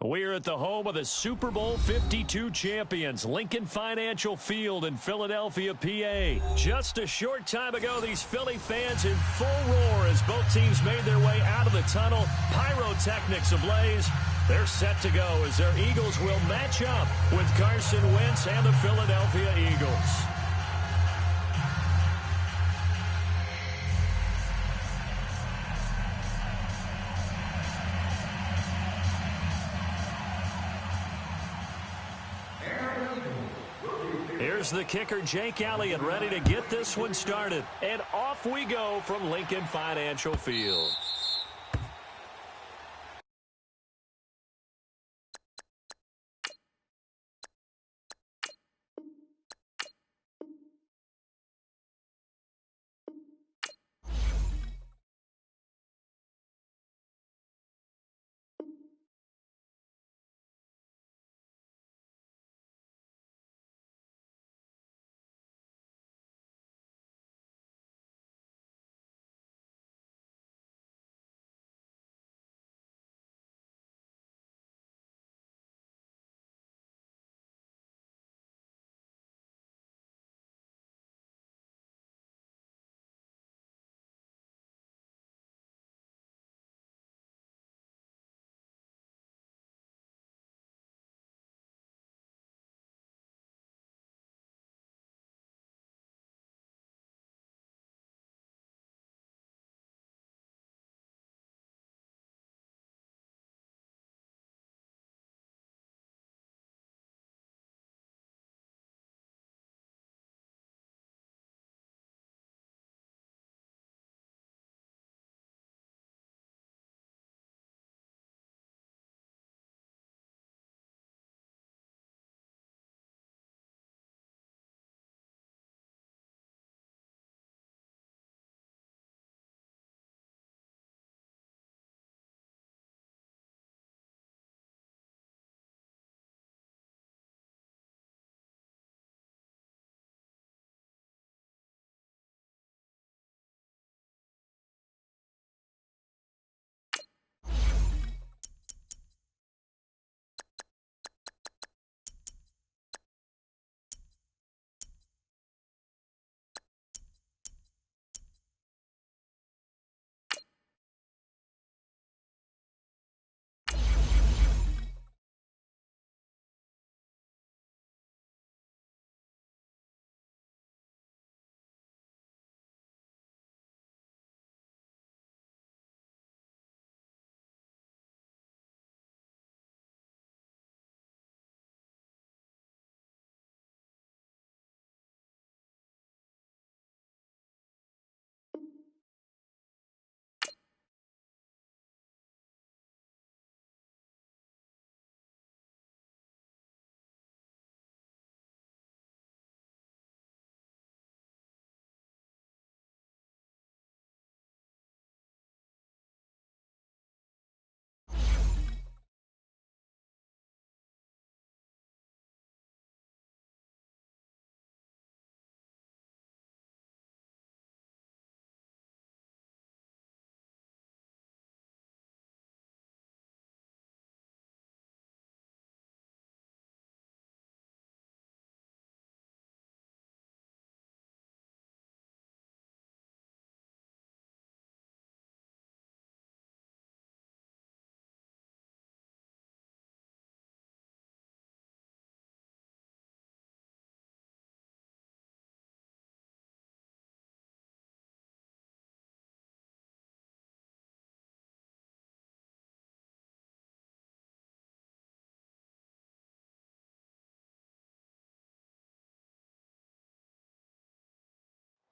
We're at the home of the Super Bowl 52 champions, Lincoln Financial Field in Philadelphia, PA. Just a short time ago, these Philly fans in full roar as both teams made their way out of the tunnel. Pyrotechnics ablaze. They're set to go as their Eagles will match up with Carson Wentz and the Philadelphia Eagles. Here's the kicker, Jake Elliott, ready to get this one started. And off we go from Lincoln Financial Field.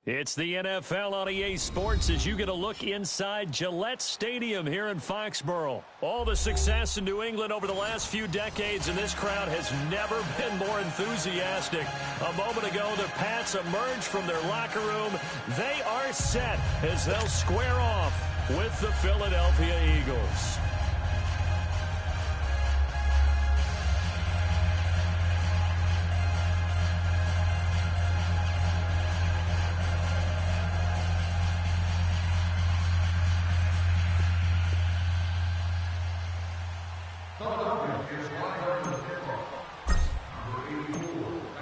It's the NFL on EA Sports as you get a look inside Gillette Stadium here in Foxborough. All the success in New England over the last few decades, and this crowd has never been more enthusiastic. A moment ago, the Pats emerged from their locker room. They are set as they'll square off with the Philadelphia Eagles.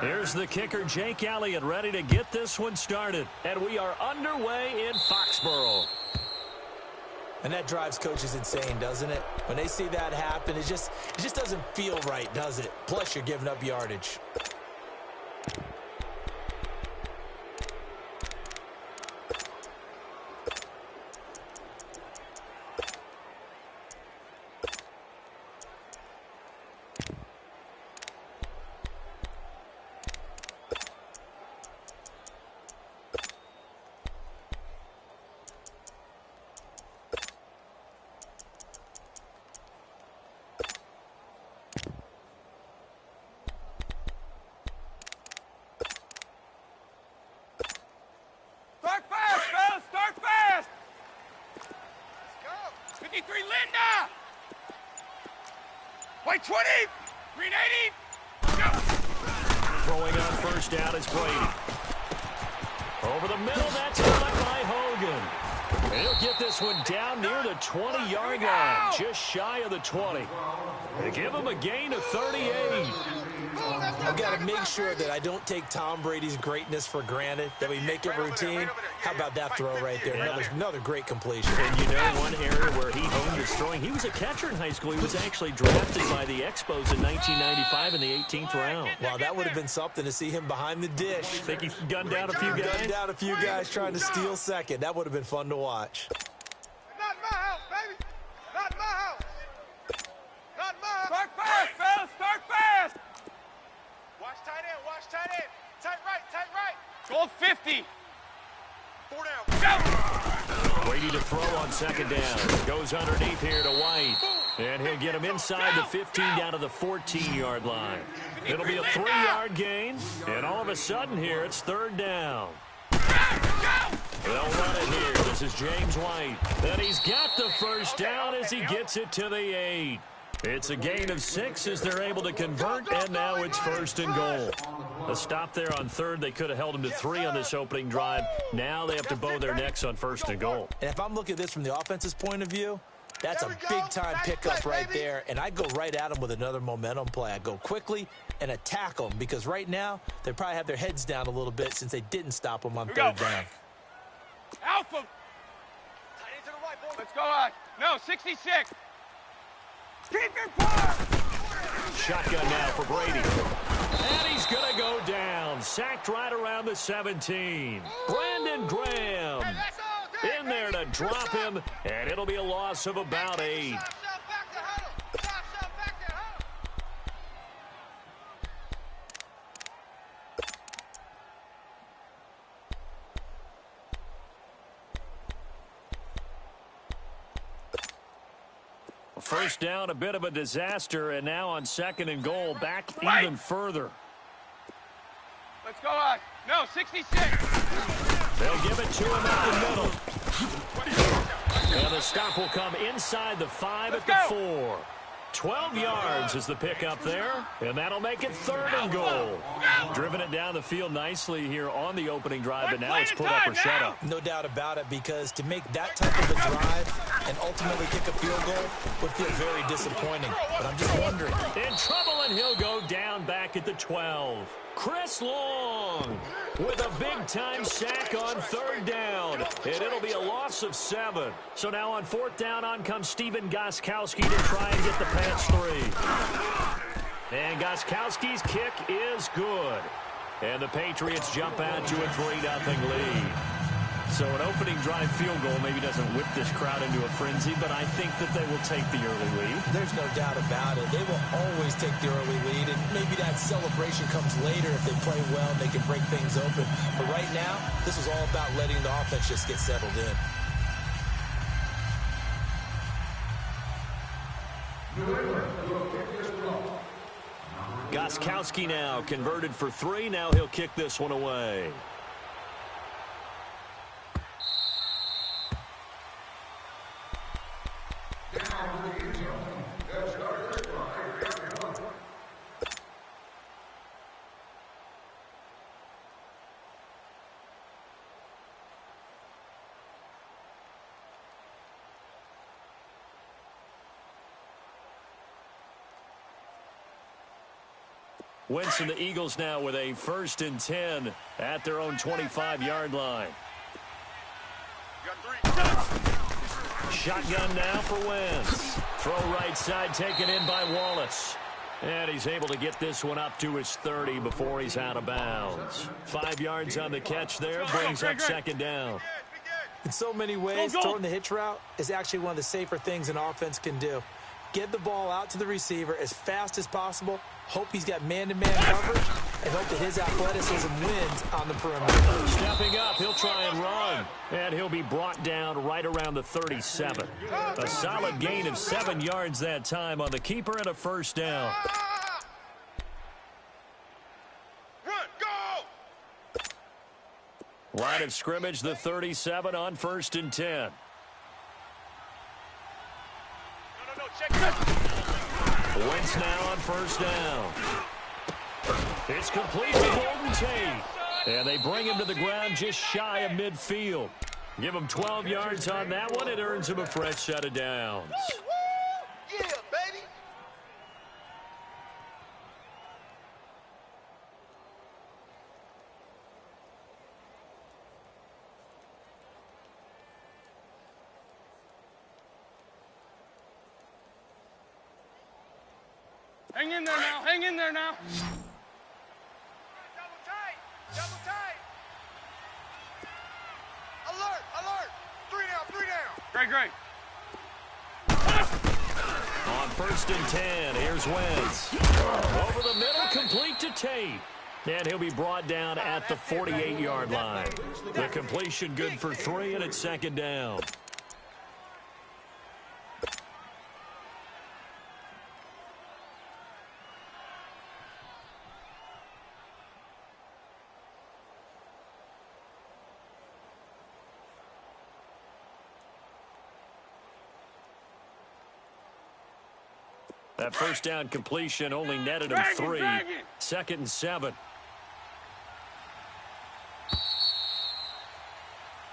Here's the kicker, Jake Elliott, ready to get this one started. And we are underway in Foxborough. And that drives coaches insane, doesn't it? When they see that happen, it just doesn't feel right, does it? Plus, you're giving up yardage. White 20, green 80, go! Throwing on first down is Brady. Over the middle, that's caught by Hogan. And he'll get this one down near the 20-yard line, just shy of the 20. They give him a gain of 38. I've got to make sure that I don't take Tom Brady's greatness for granted, that we make it routine. How about that throw right there? Another great completion. And you know, one area where he honed his throwing, he was a catcher in high school. He was actually drafted by the Expos in 1995 in the 18th round. Wow, that would have been something to see him behind the dish. Think he gunned down a few guys? Gunned down a few guys trying to steal second. That would have been fun to watch. Not my house, baby. Not my house. Not my house. Start fast, fellas. Start fast. Watch tight end. Watch tight end. Tight right. Tight right. Goal 50. 4 down. Go. Brady to throw on second down. Goes underneath here to White. And he'll get him inside the 15 down to the 14-yard line. It'll be a 3-yard gain. And all of a sudden here, it's third down. They'll run it here. This is James White. And he's got the first down as he gets it to the 8. It's a gain of 6 as they're able to convert, and now it's first and goal. A stop there on third. They could have held him to 3 on this opening drive. Now they have to bow their necks on first and goal. And if I'm looking at this from the offense's point of view, that's a big-time pickup right there, and I go right at them with another momentum play. I go quickly and attack them because right now they probably have their heads down a little bit since they didn't stop them on third down. Alpha. Let's go on. No, 66. Keep your part. Shotgun now for Brady. And he's going to go down. Sacked right around the 17. Brandon Graham in there to drop him, and it'll be a loss of about 8. First down, a bit of a disaster, and now on second and goal, back even further. Let's go on. No, 66. They'll give it to him at the middle. And the stop will come inside the 5 at the 4. 12 yards is the pickup there, and that'll make it third and goal. Driven it down the field nicely here on the opening drive, but now it's put up or shut up. No doubt about it, because to make that type of a drive and ultimately kick a field goal would feel very disappointing. But I'm just wondering. In trouble, and he'll go down back at the 12. Chris Long with a big-time sack on third down, and it'll be a loss of 7. So now on fourth down, on comes Steven Gostkowski to try and get the pass 3. And Gostkowski's kick is good. And the Patriots jump out to a 3-0 lead. So an opening drive field goal maybe doesn't whip this crowd into a frenzy, but I think that they will take the early lead. There's no doubt about it. They will always take the early lead, and maybe that celebration comes later if they play well and they can break things open. But right now, this is all about letting the offense just get settled in. Gostkowski now converted for 3. Now he'll kick this one away. Wentz and the Eagles now with a 1st and 10 at their own 25-yard line. Shotgun now for Wentz. Throw right side taken in by Wallace. And he's able to get this one up to his 30 before he's out of bounds. 5 yards on the catch there, brings up 2nd down. In so many ways, throwing the hitch route is actually one of the safer things an offense can do. Get the ball out to the receiver as fast as possible, hope he's got man-to-man coverage, and hope that his athleticism wins on the perimeter. Stepping up, he'll try and run, and he'll be brought down right around the 37. A solid gain of 7 yards that time on the keeper and a 1st down. Run, go! Line of scrimmage, the 37 on 1st and 10. Wentz now on 1st down. It's complete to Golden Tate. And they bring him to the ground just shy of midfield. Give him 12 yards on that one. It earns him a fresh set of downs. Yeah, baby. Hang in there now. Hang in there now. Double tight. Double tight. Alert, alert. 3 down, 3 down. Great, great. On 1st and 10, here's Wentz. Over the middle, complete to Tate. And he'll be brought down at the 48-yard line. The completion good for 3, and it's 2nd down. That 1st down completion only netted him 3. 2nd and 7.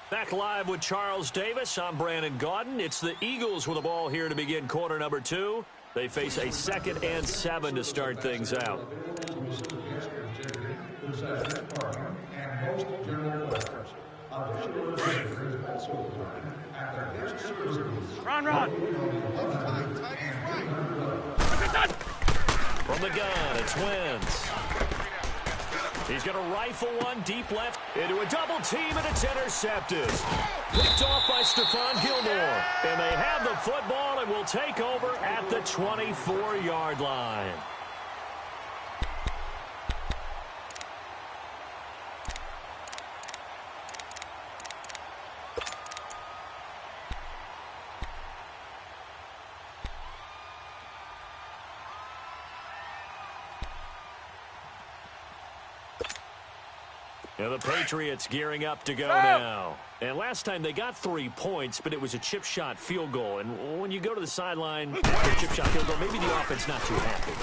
Back live with Charles Davis. I'm Brandon Gaudin. It's the Eagles with the ball here to begin quarter number 2. They face a 2nd and 7 to start things out. Run. From the gun, it's Wentz. He's going to rifle one deep left into a double team, and it's intercepted. Picked off by Stephon Gilmore. And they have the football and will take over at the 24-yard line. And the Patriots gearing up to go now. And last time they got 3 points, but it was a chip shot field goal. And when you go to the sideline after a chip shot field goal, maybe the offense not too happy.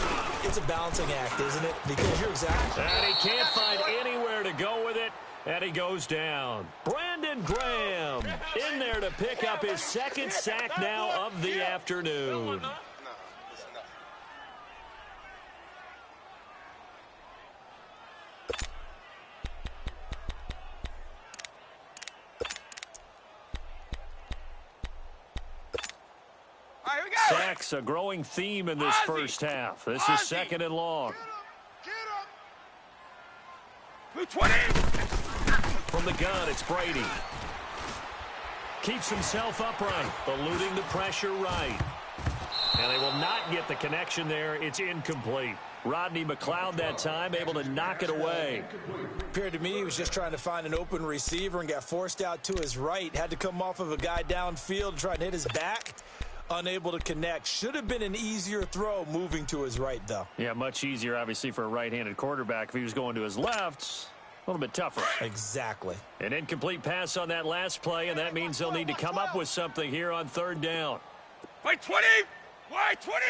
It's a balancing act, isn't it? Because you're exactly... And he can't find anywhere to go with it, and he goes down. Brandon Graham in there to pick up his 2nd sack now of the afternoon. Sacks, a growing theme in this first half. This is 2nd and long. From the gun, it's Brady. Keeps himself upright, eluding the pressure right. And they will not get the connection there. It's incomplete. Rodney McLeod that time able to knock it away. Appeared to me he was just trying to find an open receiver and got forced out to his right. Had to come off of a guy downfield, try and hit his back. Unable to connect. Should have been an easier throw moving to his right, though. Yeah, much easier, obviously, for a right-handed quarterback. If he was going to his left, a little bit tougher. Exactly. An incomplete pass on that last play, and that means they'll need to come up with something here on 3rd down. Wait, 20! Wait, 20!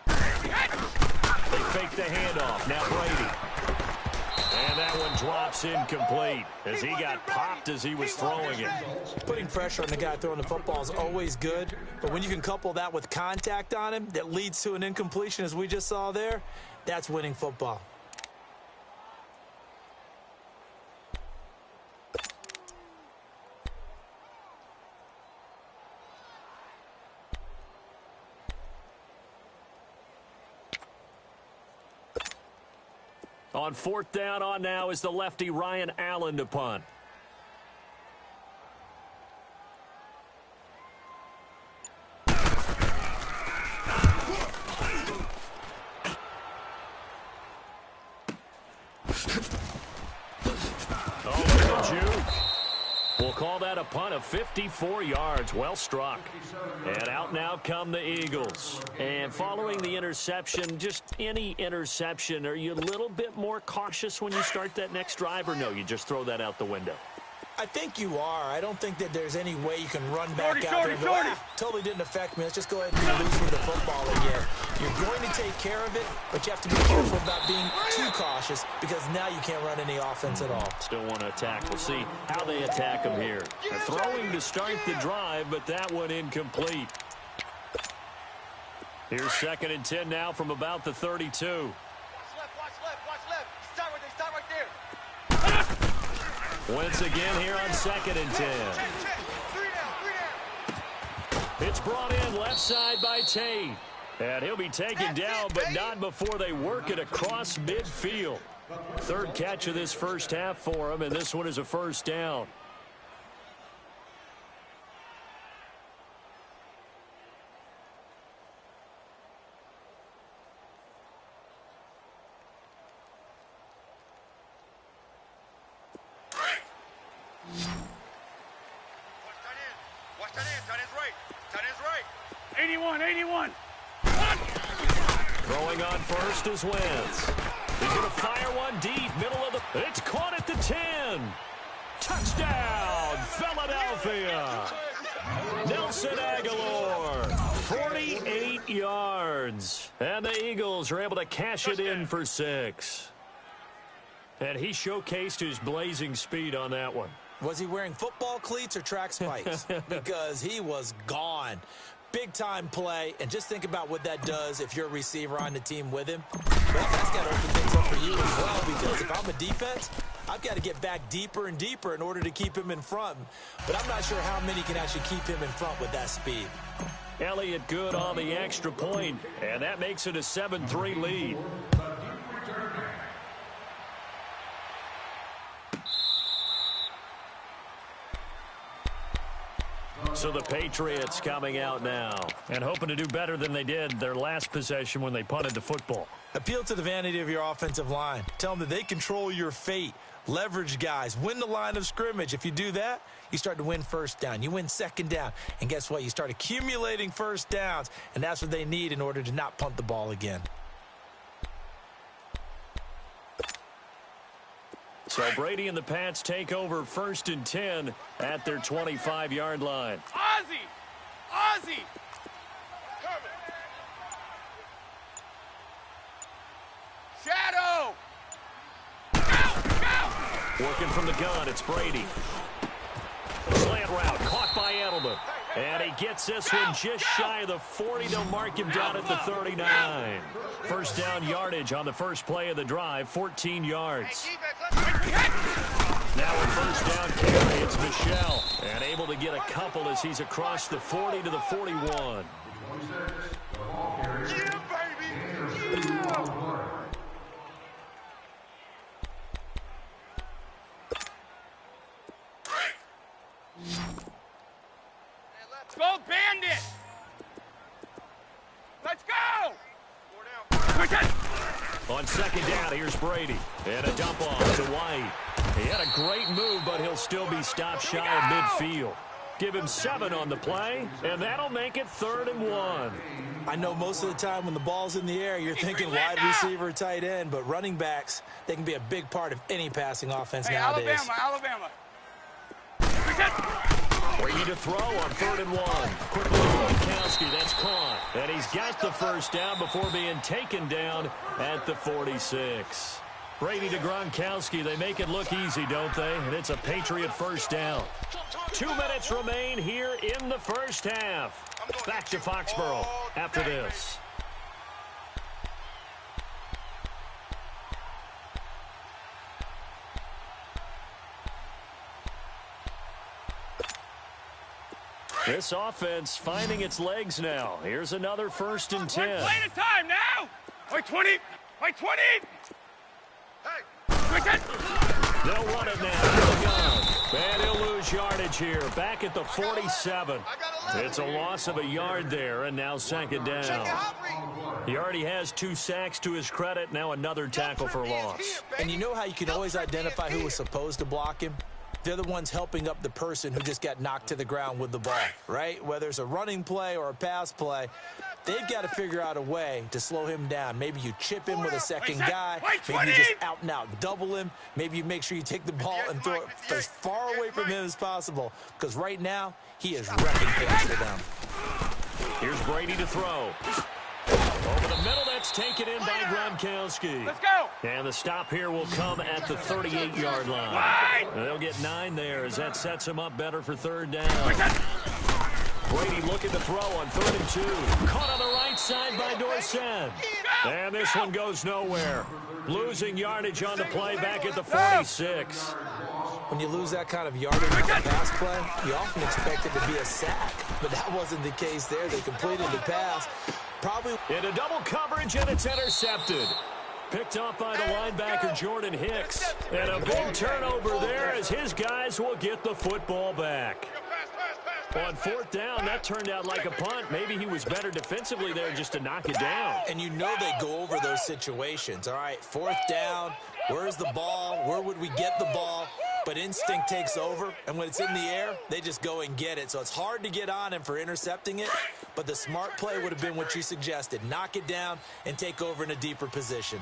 They fake the handoff. Now Brady. And that one drops incomplete as he got popped as he was throwing it. Putting pressure on the guy throwing the football is always good, but when you can couple that with contact on him that leads to an incompletion as we just saw there, that's winning football. On fourth down on now is the lefty Ryan Allen to punt. We'll call that a punt of 54 yards. Well struck. And out now come the Eagles. And following the interception, just any interception, are you a little bit more cautious when you start that next drive, or no, you just throw that out the window? I think you are. I don't think that there's any way you can run back out there and go, totally didn't affect me. Let's just go ahead and be loose with the football again. You're going to take care of it, but you have to be careful about being too cautious because now you can't run any offense at all. Still want to attack. We'll see how they attack them here. They're throwing to start the drive, but that one incomplete. Here's 2nd and 10 now from about the 32. Watch left. Start right there. Once again here on 2nd and 10. Check. 3 down. It's brought in left side by Tate. And he'll be taken down, but not before they work it across midfield. 3rd catch of this first half for him, and this one is a first down. Watch that in. Tight end's right. 81. Throwing on first is Wentz. He's going to fire one deep, middle of the... It's caught at the 10. Touchdown, Philadelphia. Nelson Aguilar, 48 yards. And the Eagles are able to cash it in for 6. And he showcased his blazing speed on that one. Was he wearing football cleats or track spikes? Because he was gone. Big-time play, and just think about what that does if you're a receiver on the team with him. Well, that's got to open things up for you as well, because if I'm a defense, I've got to get back deeper and deeper in order to keep him in front. But I'm not sure how many can actually keep him in front with that speed. Elliott good on the extra point, and that makes it a 7-3 lead. So the Patriots coming out now and hoping to do better than they did their last possession when they punted the football. Appeal to the vanity of your offensive line. Tell them that they control your fate. Leverage guys. Win the line of scrimmage. If you do that, you start to win first down. You win second down. And guess what? You start accumulating first downs, and that's what they need in order to not punt the ball again. So Brady and the Pats take over 1st and 10 at their 25-yard line. Ozzie! Shadow! Go! Working from the gun, it's Brady. Slant route, caught by Edelman. And he gets this one just shy of the 40. They'll mark him down at the 39. First down yardage on the first play of the drive, 14 yards. Now a first down carry, it's Michel. And able to get a couple as he's across the 40 to the 41. Yeah, baby! Yeah! Go Bandit! Let's go! On second down, here's Brady. And a dump off to White. He had a great move, but he'll still be stopped shy of midfield. Give him 7 on the play, and that'll make it 3rd and 1. I know most of the time when the ball's in the air, you're thinking wide receiver, tight end, but running backs, they can be a big part of any passing offense nowadays. Alabama. Brady to throw on 3rd and 1. Quick look at Gronkowski. That's caught. And he's got the first down before being taken down at the 46. Brady to Gronkowski. They make it look easy, don't they? And it's a Patriot first down. 2 minutes remain here in the first half. Back to Foxborough after this. This offense finding its legs now. Here's another 1st and 10. 1 play at a time now. Wait 20. Wait 20. They'll run it now. And he'll lose yardage here. Back at the 47. It's a loss of a yard there, and now 2nd down. He already has 2 sacks to his credit. Now another tackle for loss. And you know how you can always identify who was supposed to block him? They're the ones helping up the person who just got knocked to the ground with the ball, right? Whether it's a running play or a pass play, they've got to figure out a way to slow him down. Maybe you chip him with a second guy. Maybe you just out and out double him. Maybe you make sure you take the ball and throw it as far away from him as possible. Because right now, he is wrecking things for them. Here's Brady to throw. Over the middle, that's taken in by Gronkowski. Let's go. And the stop here will come at the 38-yard line. Right. They'll get 9 there as that sets him up better for 3rd down. Brady looking to throw on 3rd and 2. Caught on the right side by Dorsett. And this one goes nowhere. Losing yardage on the play back at the 46. When you lose that kind of yardage on a pass play, you often expect it to be a sack. But that wasn't the case there. They completed the pass. Probably into double coverage, and it's intercepted. Picked off by the linebacker, Jordan Hicks. And a big turnover there as his guys will get the football back. On 4th down, that turned out like a punt. Maybe he was better defensively there just to knock it down. And you know they go over those situations. All right, 4th down, where's the ball? Where would we get the ball? But instinct takes over, and when it's in the air, they just go and get it. So it's hard to get on him for intercepting it, but the smart play would have been what you suggested. Knock it down and take over in a deeper position.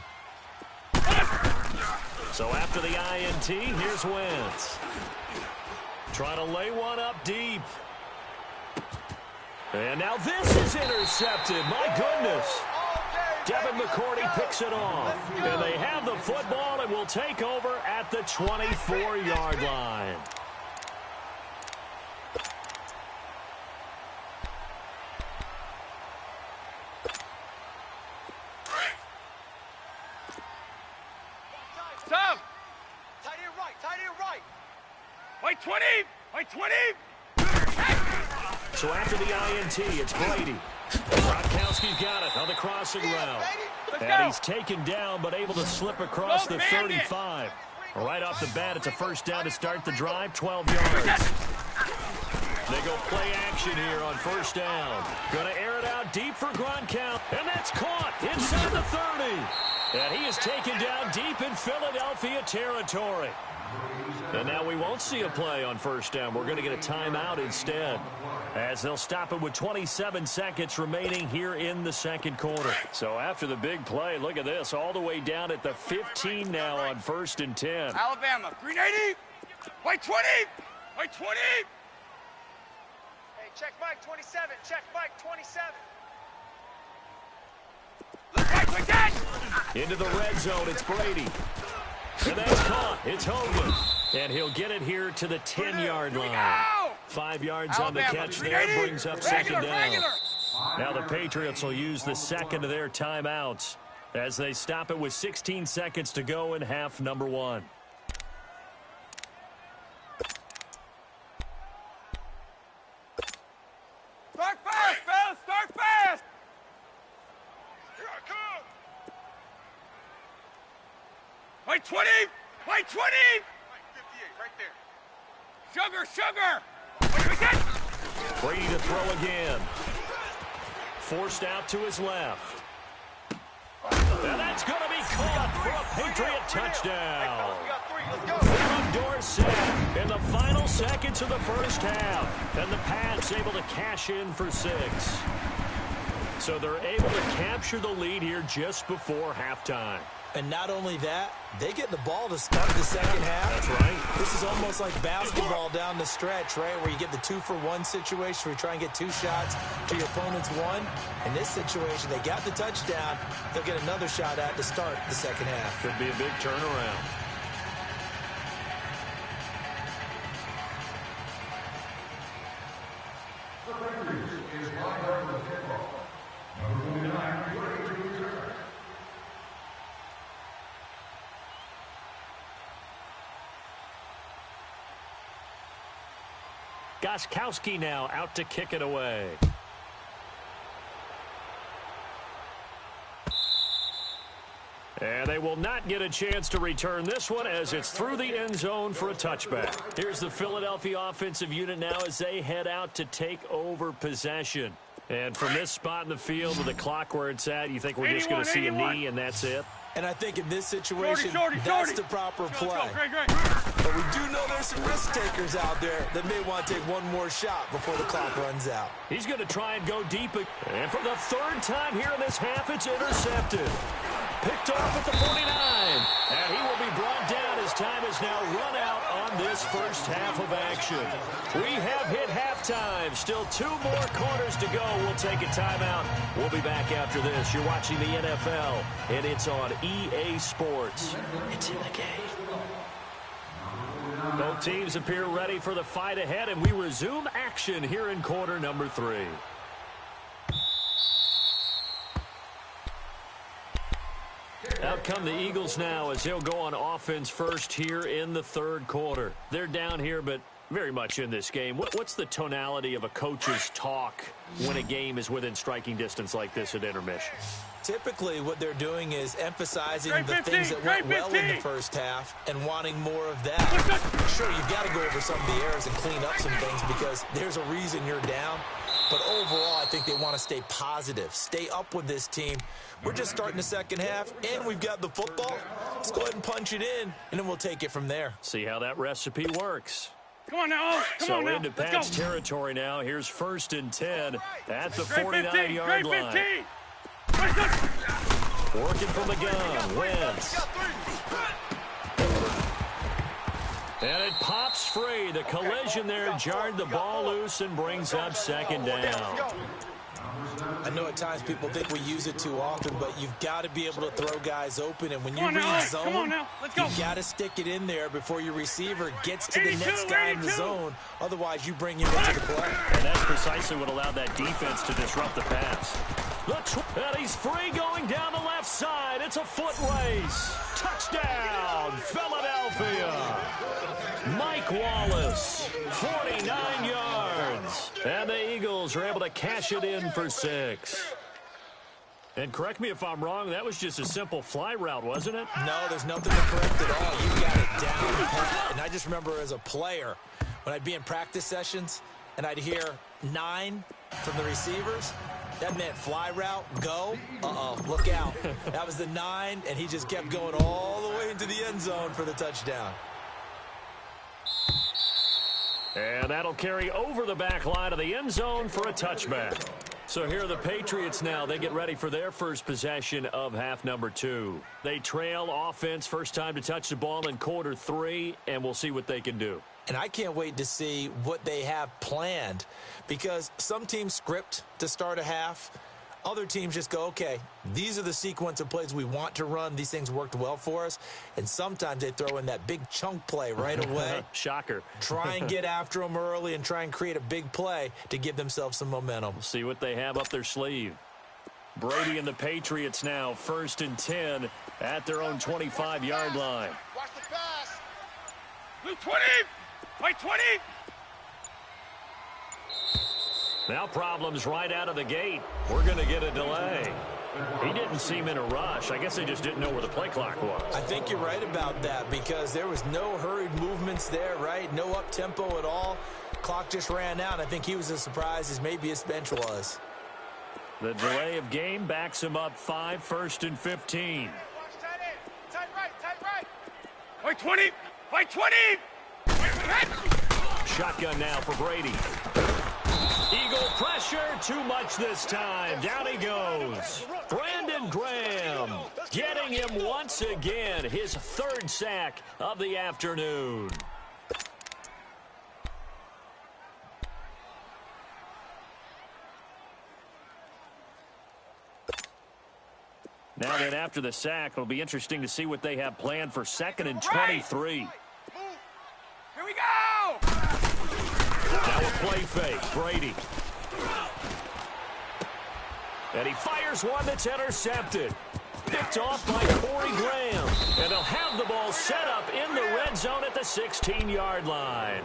So after the INT, here's Wentz. Trying to lay one up deep. And now this is intercepted. My goodness. Devin McCourty picks it off. And they have the football and will take over at the 24-yard line. Stop. Tight end right, tight end right. Wait 20. Wait 20. So after the INT, it's Brady. Gronkowski's got it on the crossing route. And he's taken down, but able to slip across the 35. Right off the bat, it's a 1st down to start the drive, 12 yards. They go play action here on 1st down. Going to air it out deep for Gronkowski. And that's caught inside the 30. And he is taken down deep in Philadelphia territory. And now we won't see a play on 1st down. We're going to get a timeout instead, as they'll stop it with 27 seconds remaining here in the 2nd quarter. So after the big play, look at this, all the way down at the 15 now on 1st and 10. Alabama, green 80. Wait 20. Wait 20. Hey, check Mike 27. Check Mike 27. Wait that. Into the red zone, it's Brady. And that's caught. It's Hogan. And he'll get it here to the 10-yard line. 5 yards on the catch there, brings up 2nd down. Now the Patriots will use the 2nd of their timeouts as they stop it with 16 seconds to go in half number 1. Start fast, fellas. Start fast. Here I come. Wait 20. Wait 20. Mike 58, right there. Sugar, sugar. Wait that. Brady to throw again. Forced out to his left. And that's going to be caught for a Patriot touchdown. We got 3, let's go. From Dorsett in the final seconds of the 1st half. And the Pats able to cash in for 6. So they're able to capture the lead here just before halftime. And not only that, they get the ball to start the second half. That's right. This is almost like basketball down the stretch, right, where you get the 2-for-1 situation where you try and get 2 shots to your opponent's 1. In this situation, they got the touchdown. They'll get another shot at to start the second half. Could be a big turnaround. Gostkowski now out to kick it away. And they will not get a chance to return this one as it's through the end zone for a touchback. Here's the Philadelphia offensive unit now as they head out to take over possession. And from this spot in the field with the clock where it's at, you think we're just going to see a knee and that's it? And I think in this situation, that's the proper play. Great. But we do know there's some risk takers out there that may want to take one more shot before the clock runs out. He's going to try and go deep. And for the third time here in this half, it's intercepted. Picked off at the 49. And he will be brought down as time has now run out on this first half of action. We have hit halftime. Still 2 more quarters to go. We'll take a timeout. We'll be back after this. You're watching the NFL, and it's on EA Sports. It's in the game. Both teams appear ready for the fight ahead, and we resume action here in quarter number 3. Out come the Eagles now as they'll go on offense first here in the third quarter. They're down here, but very much in this game. What's the tonality of a coach's talk when a game is within striking distance like this at intermission? Typically, what they're doing is emphasizing the things that went well in the first half and wanting more of that. Sure, you've got to go over some of the errors and clean up some things because there's a reason you're down. But overall, I think they want to stay positive, stay up with this team. We're just starting the second half, and we've got the football. Let's go ahead and punch it in, and then we'll take it from there. See how that recipe works. Come on now. Come on now. Into Pat's territory now. Here's 1st and 10 at the 49-yard line. Working from the gun. Wentz. And it pops free. The collision there jarred the ball loose and brings up 2nd down. I know at times people think we use it too often, but you've got to be able to throw guys open. And when you read zone, you've got to stick it in there before your receiver gets to the next guy in the zone. Otherwise, you bring him into the play. And that's precisely what allowed that defense to disrupt the pass. And he's free going down the left side. It's a foot race. Touchdown, Philadelphia. Mike Wallace, 49 yards. And the Eagles are able to cash it in for 6. And correct me if I'm wrong, that was just a simple fly route, wasn't it? No, there's nothing to correct at all. You got it down pat. And I just remember as a player, when I'd be in practice sessions and I'd hear 9 from the receivers, that meant fly route, go. Look out. That was the 9, and he just kept going all the way into the end zone for the touchdown. And that'll carry over the back line of the end zone for a touchback. So here are the Patriots now. They get ready for their first possession of half number 2. They trail offense, first time to touch the ball in quarter 3, and we'll see what they can do. And I can't wait to see what they have planned because some teams script to start a half. Other teams just go, okay, these are the sequence of plays we want to run. These things worked well for us. And sometimes they throw in that big chunk play right away. Shocker. Try and get after them early and try and create a big play to give themselves some momentum. We'll see what they have up their sleeve. Brady and the Patriots now 1st and 10 at their own 25-yard line. Watch the pass. Blue 20. White 20. Now problems right out of the gate. We're going to get a delay. He didn't seem in a rush. I guess they just didn't know where the play clock was. I think you're right about that because there was no hurried movements there, right? No up-tempo at all. Clock just ran out. I think he was as surprised as maybe his bench was. The delay of game backs him up 5, 1st and 15. Watch tight end. Tight right. White 20. White 20. Shotgun now for Brady. Eagle pressure, too much this time. Down he goes. Brandon Graham getting him once again, his third sack of the afternoon. Now then, after the sack, it'll be interesting to see what they have planned for 2nd and 23. Here we go! Now a play fake, Brady. And he fires one that's intercepted. Picked off by Corey Graham. And they'll have the ball set up in the red zone at the 16-yard line.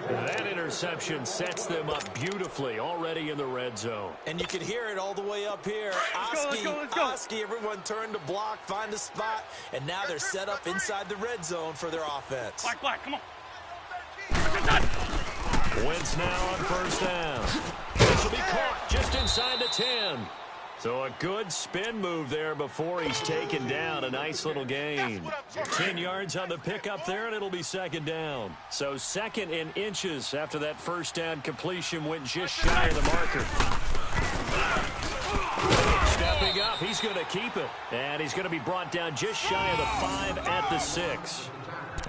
That interception sets them up beautifully already in the red zone. And you can hear it all the way up here. Oski, everyone turned to block, find a spot, and now they're set up inside the red zone for their offense. Black, come on. Wentz now on first down. This will be caught just inside the 10. So a good spin move there before he's taken down. A nice little gain. 10 yards on the pickup there, and it'll be 2nd down. So 2nd in inches after that first down completion went just shy of the marker. Stepping up, he's going to keep it. And he's going to be brought down just shy of the 5 at the 6.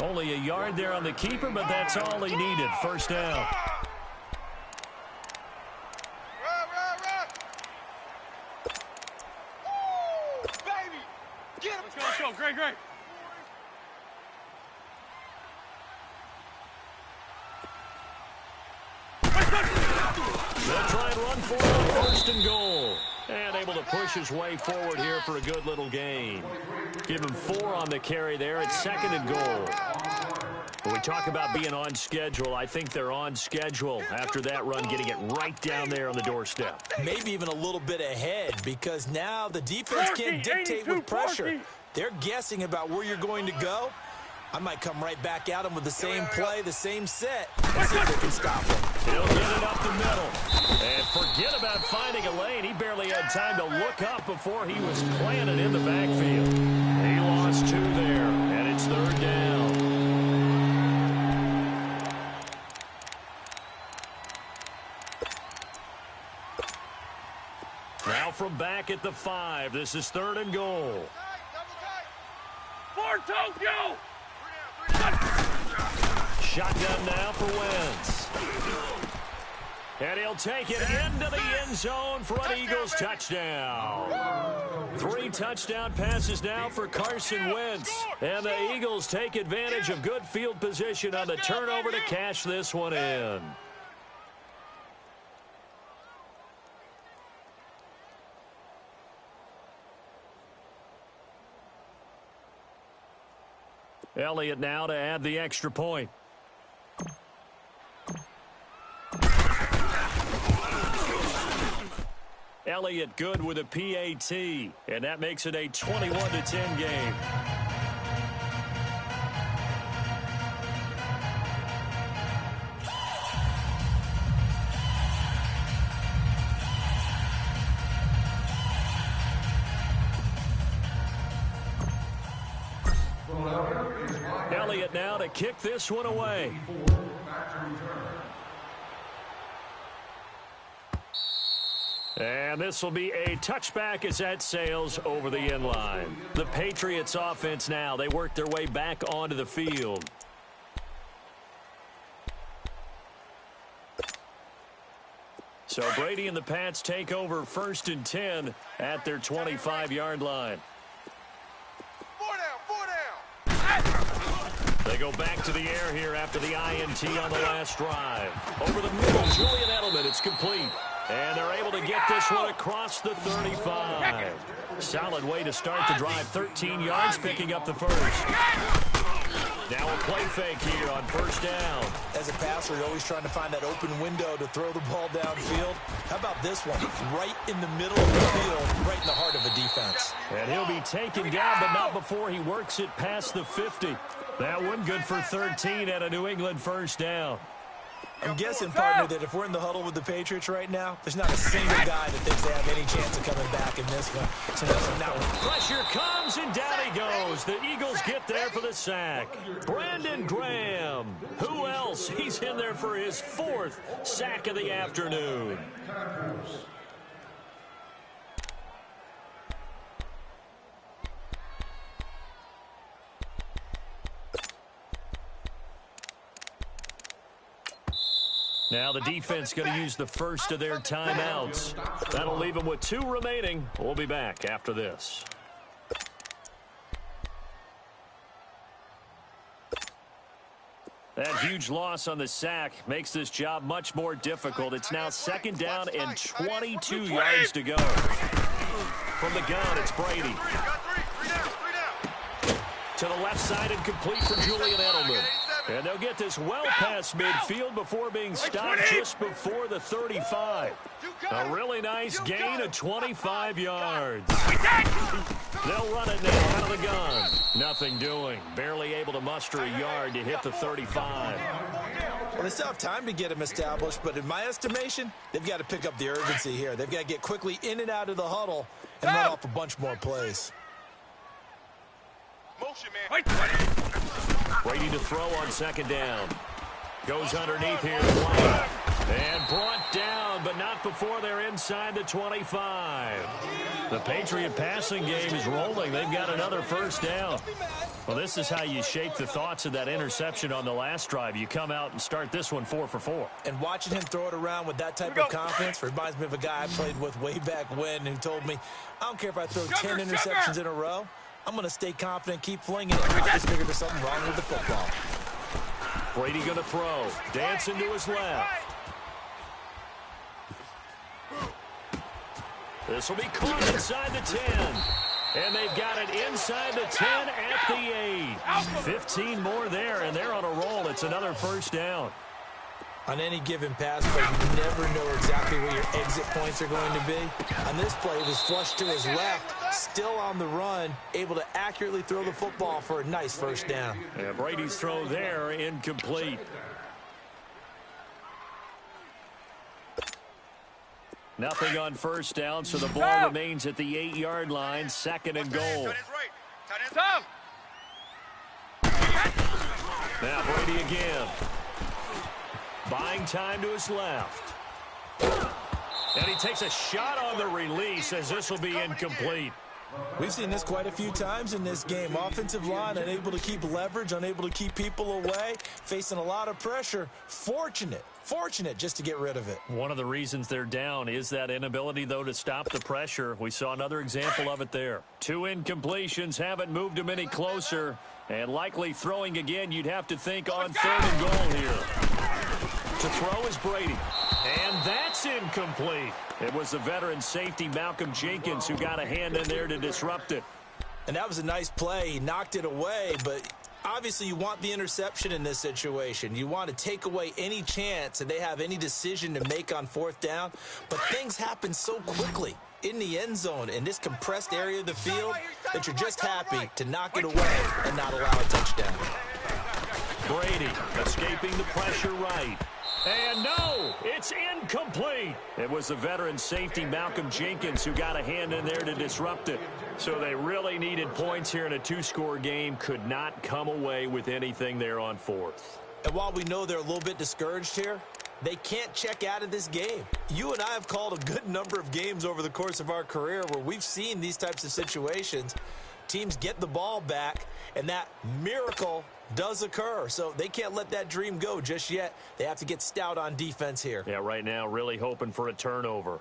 Only a yard there on the keeper, but that's all he needed. First down. Great. They'll try and run for it on 1st and goal. And able to push his way forward here for a good little gain. Give him 4 on the carry there at 2nd and goal. When we talk about being on schedule, I think they're on schedule after that run, getting it right down there on the doorstep. Maybe even a little bit ahead, because now the defense can't dictate with pressure. They're guessing about where you're going to go. I might come right back at him with the same play, the same set, and see if they can stop him. He'll get it up the middle. And forget about finding a lane. He barely had time to look up before he was planted in the backfield. He lost 2 there, and it's 3rd down. Now from back at the 5, this is 3rd and goal. For Tokyo! Shotgun now for Wentz. And he'll take it into the end zone for an Eagles touchdown. 3 touchdown passes now for Carson Wentz. And the Eagles take advantage of good field position on the turnover to cash this one in. Elliott now to add the extra point. Elliott good with a PAT, and that makes it a 21-10 game. Elliott now to kick this one away. And this will be a touchback as that sails over the end line. The Patriots offense now, they work their way back onto the field. So Brady and the Pats take over 1st and 10 at their 25-yard line. They go back to the air here after the INT on the last drive. Over the middle, Julian Edelman, it's complete. And they're able to get this one across the 35. Solid way to start the drive. 13 yards, picking up the first. Now a play fake here on first down. As a passer, you're always trying to find that open window to throw the ball downfield. How about this one? Right in the middle of the field, right in the heart of the defense. And he'll be taken down, but not before he works it past the 50. That one good for 13 at a New England first down. I'm guessing, partner, that if we're in the huddle with the Patriots right now, there's not a single guy that thinks they have any chance of coming back in this one. So now pressure comes, and down he goes. The Eagles get there for the sack. Brandon Graham. Who else? He's in there for his 4th sack of the afternoon. Now the defense going to use the first of their timeouts. That'll leave them with 2 remaining. We'll be back after this. That huge loss on the sack makes this job much more difficult. It's now 2nd down and 22 yards to go. From the gun, it's Brady. To the left side and complete for Julian Edelman. And they'll get this well past midfield before being stopped just before the 35. A really nice gain of 25 yards. They'll run it now out of the gun. Nothing doing. Barely able to muster a yard to hit the 35. Well, they still have time to get him established, but in my estimation, they've got to pick up the urgency here. They've got to get quickly in and out of the huddle and run off a bunch more plays. Motion, man. Brady to throw on 2nd down. Goes underneath here. And brought down, but not before they're inside the 25. The Patriot passing game is rolling. They've got another 1st down. Well, this is how you shake the thoughts of that interception on the last drive. You come out and start this one 4 for 4. And watching him throw it around with that type of confidence reminds me of a guy I played with way back when who told me, I don't care if I throw 10 interceptions in a row. I'm going to stay confident, keep flinging it. I just figured there's something wrong with the football. Brady going to throw. Dancing to his left. This will be caught inside the 10. And they've got it inside the 10 at the 8. 15 more there, and they're on a roll. It's another 1st down. On any given pass play, you never know exactly where your exit points are going to be. On this play, it was flushed to his left, still on the run, able to accurately throw the football for a nice 1st down. Yeah, Brady's throw there, incomplete. Nothing on 1st down, so the ball remains at the 8-yard line, 2nd and goal. Now Brady again. Buying time to his left. And he takes a shot on the release as this will be incomplete. We've seen this quite a few times in this game. Offensive line unable to keep leverage, unable to keep people away, facing a lot of pressure. Fortunate just to get rid of it. One of the reasons they're down is that inability, though, to stop the pressure. We saw another example of it there. 2 incompletions haven't moved him any closer. And likely throwing again, you'd have to think on 3rd and goal here. To throw is Brady. And that's incomplete. It was the veteran safety, Malcolm Jenkins, who got a hand in there to disrupt it. And that was a nice play. He knocked it away, but obviously you want the interception in this situation. You want to take away any chance that they have any decision to make on 4th down. But things happen so quickly in the end zone in this compressed area of the field that you're just happy to knock it away and not allow a touchdown. Brady escaping the pressure right. And no, it's incomplete. It was the veteran safety, Malcolm Jenkins, who got a hand in there to disrupt it. So they really needed points here in a 2-score game. Could not come away with anything there on 4th. And while we know they're a little bit discouraged here, they can't check out of this game. You and I have called a good number of games over the course of our career where we've seen these types of situations. Teams get the ball back, and that miracle does occur. So they can't let that dream go just yet. They have to get stout on defense here. Yeah, right now really hoping for a turnover.